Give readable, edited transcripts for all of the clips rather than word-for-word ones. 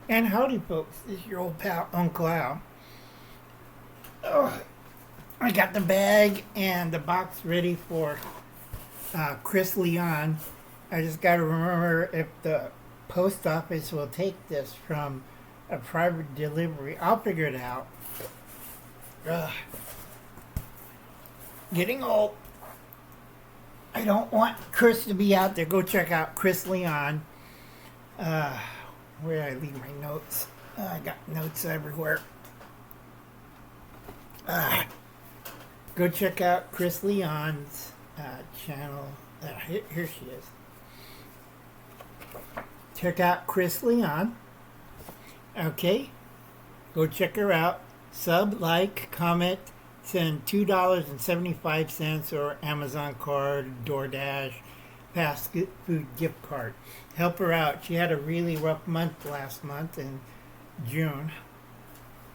And howdy, folks. This is your old pal, Uncle Al. Oh, I got the bag and the box ready for Chris Leon. I just got to remember if the post office will take this from a private delivery. I'll figure it out. Ugh. Getting old. I don't want Chris to be out there. Go check out Chris Leon. Where did I leave my notes? I got notes everywhere. Go check out Chris Leon's channel. Here she is. Check out Chris Leon. Okay. Go check her out. Sub, like, comment, send $2.75 or Amazon card, DoorDash, fast food gift card. Help her out. She had a really rough month last month in June.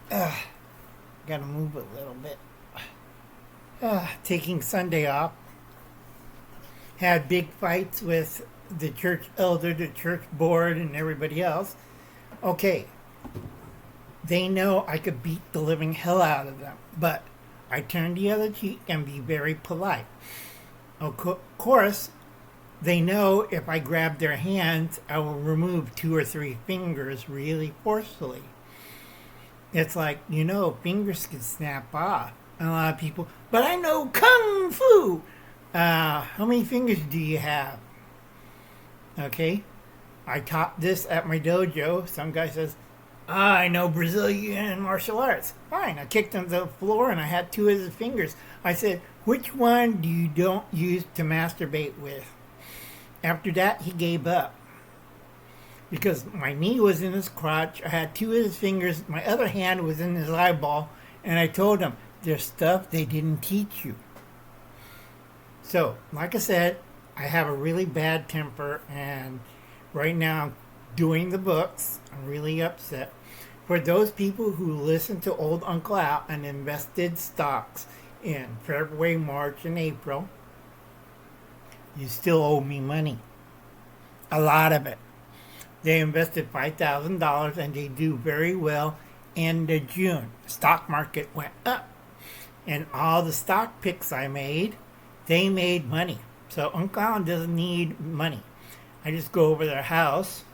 Gotta move a little bit. Taking Sunday off. Had big fights with the church elder, the church board, and everybody else. Okay. They know I could beat the living hell out of them, but I turn the other cheek and be very polite. Of course, they know if I grab their hands, I will remove 2 or 3 fingers really forcefully. It's like, fingers can snap off. And a lot of people, but I know Kung Fu. How many fingers do you have? Okay. I taught this at my dojo. Some guy says, I know Brazilian martial arts. Fine. I kicked him to the floor and I had 2 of his fingers. I said, which one do you don't use to masturbate with? After that, he gave up. Because my knee was in his crotch, I had 2 of his fingers, my other hand was in his eyeball, and I told him, there's stuff they didn't teach you. So, like I said, I have a really bad temper, and right now I'm doing the books. I'm really upset. For those people who listen to old Uncle Al and invested stocks in February, March, and April, you still owe me money. A lot of it. They invested $5,000 and they do very well end of June. Stock market went up. And all the stock picks I made, they made money. So Uncle Al doesn't need money. I just go over their house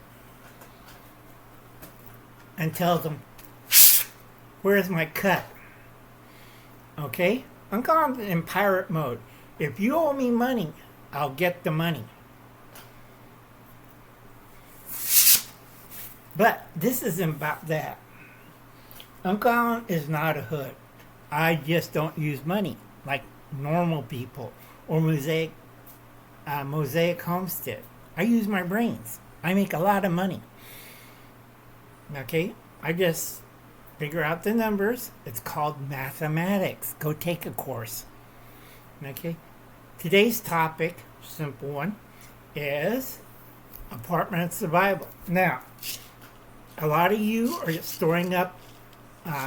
and tell them, where's my cut? Okay? Uncle Al's in pirate mode. If you owe me money, I'll get the money. But this isn't about that. Uncle Al is not a hood. I just don't use money like normal people or Mosaic Homestead. I use my brains. I make a lot of money. Okay? I just figure out the numbers. It's called mathematics. Go take a course. Okay? Today's topic, simple one, is apartment survival. Now, a lot of you are storing up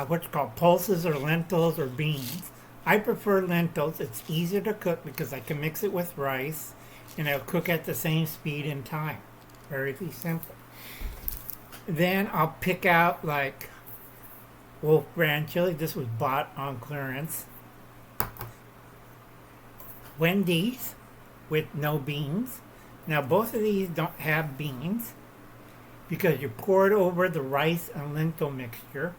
what's called pulses or lentils or beans. I prefer lentils. It's easier to cook because I can mix it with rice and it'll cook at the same speed and time. Very simple. Then I'll pick out like Wolf brand chili. This was bought on clearance. Wendy's with no beans. Now both of these don't have beans because you pour it over the rice and lentil mixture.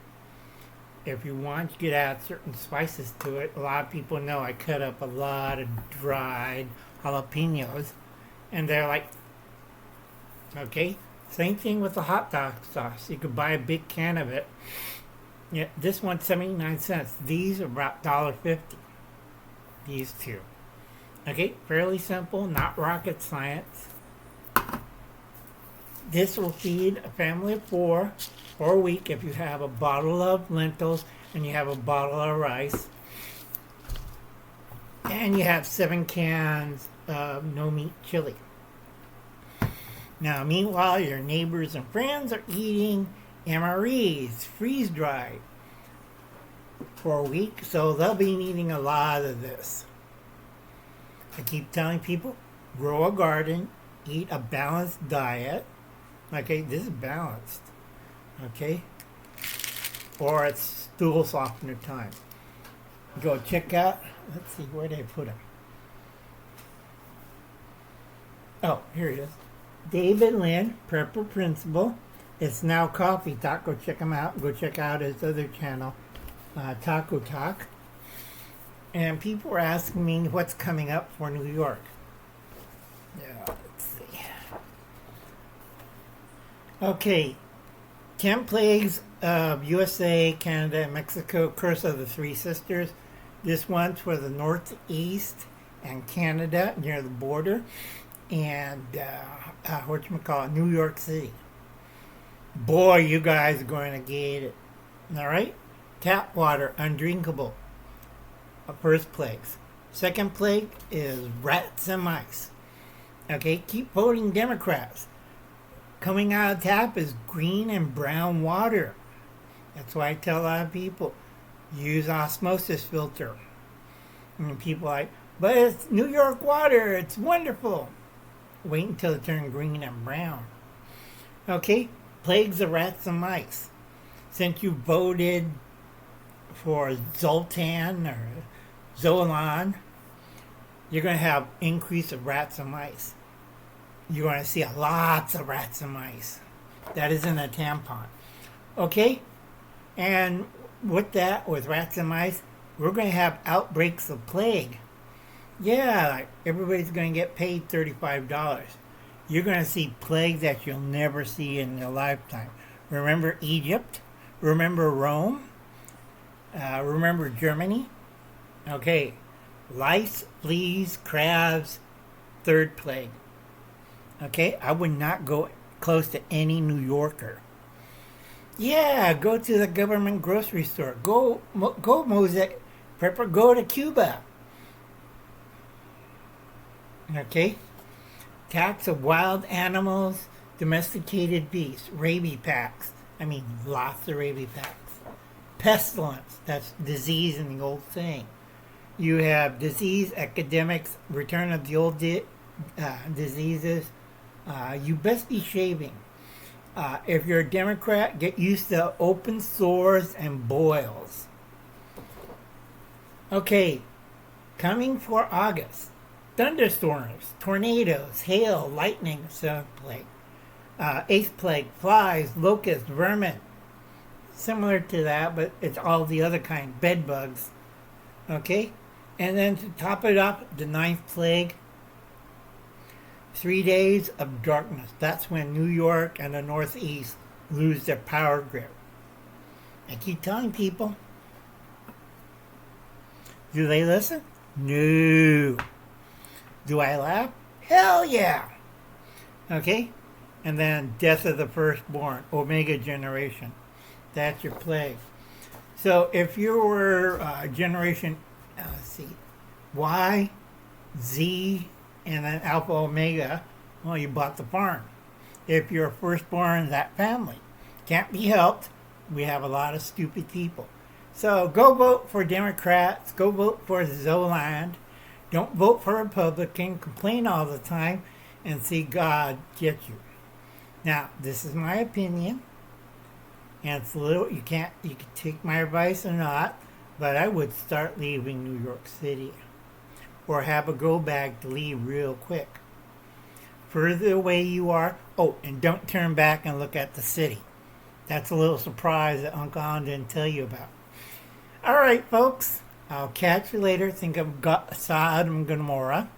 If you want, you could add certain spices to it. A lot of people know I cut up a lot of dried jalapenos and they're like, okay. Same thing with the hot dog sauce. You could buy a big can of it. Yeah, this one's 79 cents. These are about $1.50. These two. Okay, fairly simple, not rocket science. This will feed a family of 4 for a week if you have a bottle of lentils and you have a bottle of rice. And you have 7 cans of no meat chili. Now, meanwhile, your neighbors and friends are eating MREs, freeze-dried, for a week, so they'll be needing a lot of this. I keep telling people, grow a garden, eat a balanced diet. Okay, this is balanced. Okay? Or it's stool softener time. Go check out, let's see, where did I put him? Oh, here he is. David Lynn, Prepper Principal. It's Now Coffee Talk. Go check him out. Go check out his other channel, Taco Talk. And people were asking me what's coming up for New York. Yeah, let's see. Okay. 10 Plagues of USA, Canada, and Mexico. Curse of the Three Sisters. This one's for the Northeast and Canada near the border. And whatchamacallit, New York City. Boy, you guys are going to get it. All right? Tap water, undrinkable. First plagues. Second plague is rats and mice. Okay, keep voting Democrats. Coming out of tap is green and brown water. That's why I tell a lot of people, use osmosis filter. And people are like, but it's New York water, it's wonderful. Wait until it turns green and brown. Okay, plagues of rats and mice. Since you voted for Zoltan or Zolan, you're going to have increase of rats and mice. You're going to see lots of rats and mice. That isn't a tampon. Okay? And with that, with rats and mice, we're going to have outbreaks of plague. Yeah, like everybody's going to get paid $35. You're going to see plague that you'll never see in your lifetime. Remember Egypt? Remember Rome? Remember Germany? Okay, lice, fleas, crabs, third plague. Okay, I would not go close to any New Yorker. Yeah, go to the government grocery store. Go Mosaic Prepper, go to Cuba. Okay, attacks of wild animals, domesticated beasts, rabies packs. I mean, lots of rabies packs. Pestilence, that's disease in the old saying. You have disease, epidemics, return of the old diseases. You best be shaving. If you're a Democrat, get used to open sores and boils. Okay, coming for August. Thunderstorms, tornadoes, hail, lightning, seventh plague. Eighth plague, flies, locusts, vermin. Similar to that, but it's all the other kind, bed bugs. Okay? And then to top it up, the ninth plague, 3 days of darkness. That's when New York and the Northeast lose their power grip. I keep telling people. Do they listen? No. Do I laugh? Hell yeah. Okay? And then death of the firstborn, Omega generation. That's your plague. So if you were generation, let's see, Y, Z, and then Alpha Omega, well, you bought the farm. If you're firstborn in that family, can't be helped. We have a lot of stupid people. So go vote for Democrats. Go vote for Zoland. Don't vote for Republican. Complain all the time and see God get you. Now, this is my opinion. And it's a little, you can take my advice or not, but I would start leaving New York City. Or have a go bag to leave real quick. Further away you are, oh, and don't turn back and look at the city. That's a little surprise that Uncle An didn't tell you about. All right, folks. I'll catch you later. Think of Sodom and Gomorrah.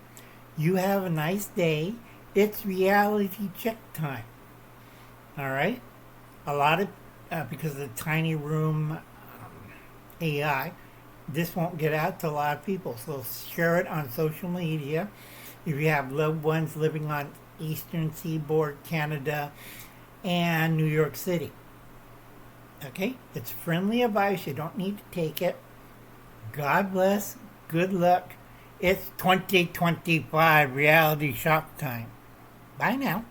You have a nice day. It's reality check time. All right? A lot of, because of the tiny room AI, this won't get out to a lot of people. So share it on social media. If you have loved ones living on Eastern Seaboard, Canada, and New York City. Okay? It's friendly advice. You don't need to take it. God bless. Good luck. It's 2025 reality shock time. Bye now.